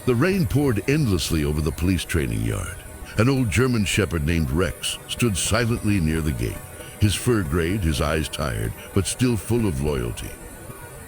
The rain poured endlessly over the police training yard. An old German shepherd named Rex stood silently near the gate, his fur grayed, his eyes tired, but still full of loyalty.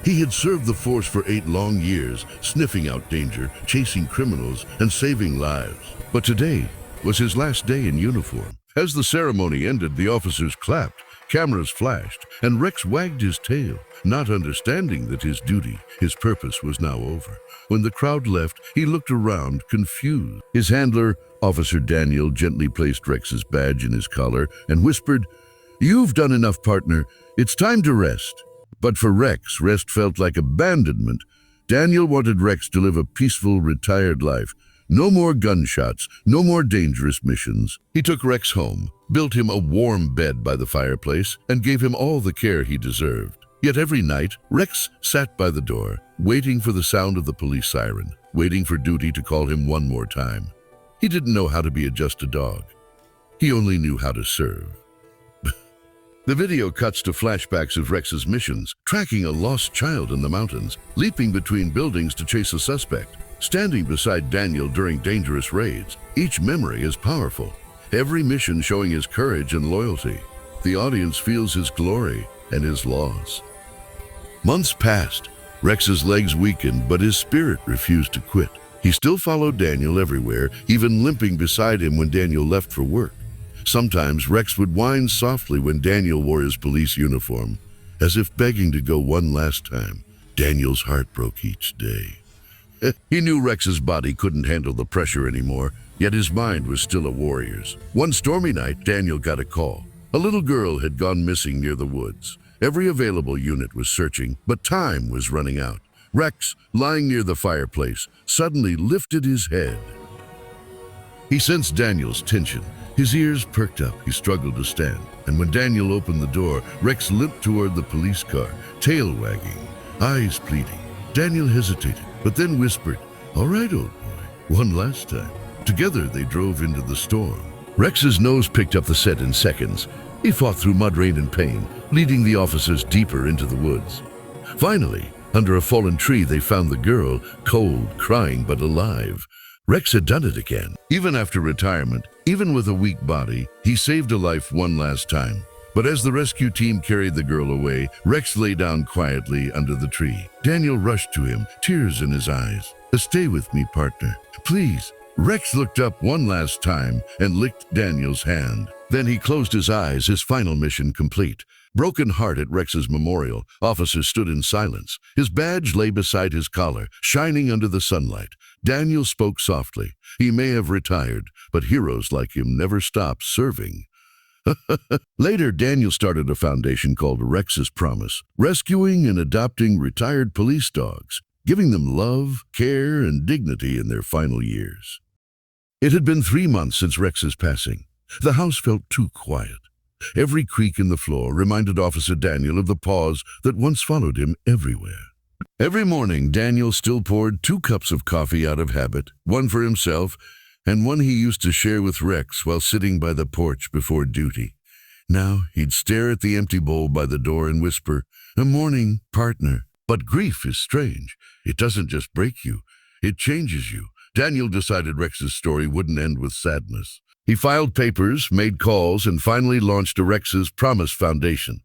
He had served the force for 8 long years, sniffing out danger, chasing criminals, and saving lives. But today was his last day in uniform. As the ceremony ended, the officers clapped, cameras flashed, and Rex wagged his tail, not understanding that his duty, his purpose, was now over. When the crowd left, he looked around, confused. His handler, Officer Daniel, gently placed Rex's badge in his collar and whispered, "You've done enough, partner. It's time to rest." But for Rex, rest felt like abandonment. Daniel wanted Rex to live a peaceful, retired life. No more gunshots, no more dangerous missions. He took Rex home, built him a warm bed by the fireplace, and gave him all the care he deserved. Yet every night, Rex sat by the door, waiting for the sound of the police siren, waiting for duty to call him one more time. He didn't know how to be just a dog. He only knew how to serve. The video cuts to flashbacks of Rex's missions, tracking a lost child in the mountains, leaping between buildings to chase a suspect, standing beside Daniel during dangerous raids. Each memory is powerful, every mission showing his courage and loyalty. The audience feels his glory and his loss. Months passed. Rex's legs weakened, but his spirit refused to quit. He still followed Daniel everywhere, even limping beside him when Daniel left for work. Sometimes Rex would whine softly when Daniel wore his police uniform, as if begging to go one last time. Daniel's heart broke each day. He knew Rex's body couldn't handle the pressure anymore, yet his mind was still a warrior's. One stormy night, Daniel got a call. A little girl had gone missing near the woods. Every available unit was searching, but time was running out. Rex, lying near the fireplace, suddenly lifted his head. He sensed Daniel's tension. His ears perked up. He struggled to stand. And when Daniel opened the door, Rex limped toward the police car, tail wagging, eyes pleading. Daniel hesitated, but then whispered, "All right, old boy, one last time." Together, they drove into the storm. Rex's nose picked up the scent in seconds. He fought through mud, rain, and pain, leading the officers deeper into the woods. Finally, under a fallen tree, they found the girl, cold, crying, but alive. Rex had done it again. Even after retirement, even with a weak body, he saved a life one last time. But as the rescue team carried the girl away, Rex lay down quietly under the tree. Daniel rushed to him, tears in his eyes. "Stay with me, partner, please." Rex looked up one last time and licked Daniel's hand. Then he closed his eyes, his final mission complete. Broken heart at Rex's memorial, officers stood in silence. His badge lay beside his collar, shining under the sunlight. Daniel spoke softly. He may have retired, but heroes like him never stop serving. Later, Daniel started a foundation called Rex's Promise, rescuing and adopting retired police dogs, giving them love, care, and dignity in their final years. It had been 3 months since Rex's passing. The house felt too quiet. Every creak in the floor reminded Officer Daniel of the pause that once followed him everywhere. Every morning, Daniel still poured 2 cups of coffee out of habit, one for himself, and one he used to share with Rex while sitting by the porch before duty. Now he'd stare at the empty bowl by the door and whisper, "A morning, partner." But grief is strange. It doesn't just break you, it changes you. Daniel decided Rex's story wouldn't end with sadness. He filed papers, made calls, and finally launched a Rex's Promise Foundation,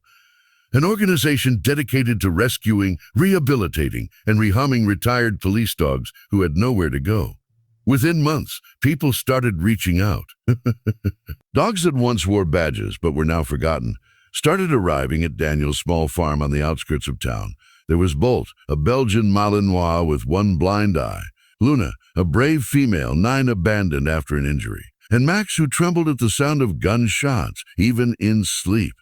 an organization dedicated to rescuing, rehabilitating, and rehoming retired police dogs who had nowhere to go. Within months, people started reaching out. Dogs that once wore badges but were now forgotten started arriving at Daniel's small farm on the outskirts of town. There was Bolt, a Belgian Malinois with one blind eye, Luna, a brave female, 9 abandoned after an injury, and Max, who trembled at the sound of gunshots, even in sleep.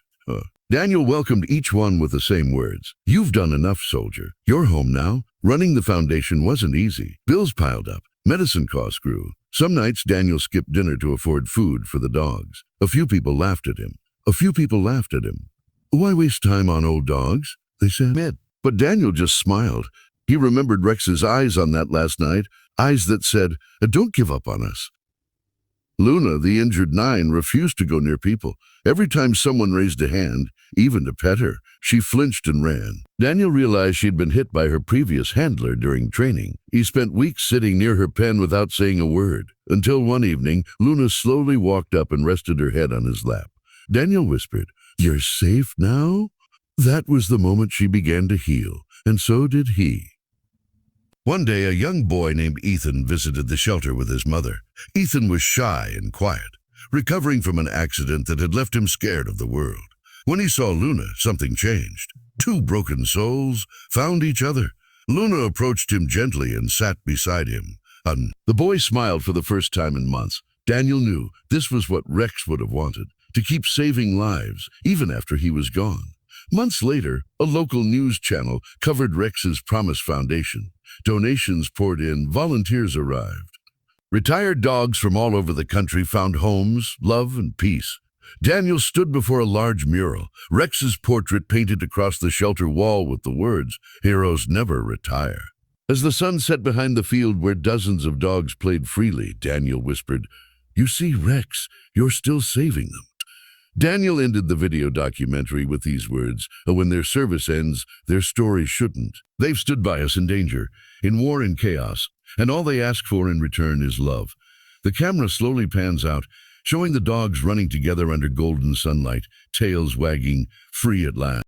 Daniel welcomed each one with the same words. "You've done enough, soldier. You're home now." Running the foundation wasn't easy. Bills piled up. Medicine costs grew. Some nights, Daniel skipped dinner to afford food for the dogs. A few people laughed at him. "Why waste time on old dogs?" they said. But Daniel just smiled. He remembered Rex's eyes on that last night, eyes that said, "Don't give up on us." Luna, the injured 9, refused to go near people. Every time someone raised a hand, even to pet her, she flinched and ran. Daniel realized she'd been hit by her previous handler during training. He spent weeks sitting near her pen without saying a word, until one evening, Luna slowly walked up and rested her head on his lap. Daniel whispered, "You're safe now?" That was the moment she began to heal, and so did he. One day, a young boy named Ethan visited the shelter with his mother. Ethan was shy and quiet, recovering from an accident that had left him scared of the world. When he saw Luna, something changed. Two broken souls found each other. Luna approached him gently and sat beside him. The boy smiled for the first time in months. Daniel knew this was what Rex would have wanted, to keep saving lives, even after he was gone. Months later, a local news channel covered Rex's Promise Foundation. Donations poured in, volunteers arrived. Retired dogs from all over the country found homes, love, and peace. Daniel stood before a large mural, Rex's portrait painted across the shelter wall with the words, "Heroes never retire." As the sun set behind the field where dozens of dogs played freely, Daniel whispered, "You see, Rex, you're still saving them." Daniel ended the video documentary with these words, "When their service ends, their story shouldn't. They've stood by us in danger, in war and chaos, and all they ask for in return is love." The camera slowly pans out, showing the dogs running together under golden sunlight, tails wagging, free at last.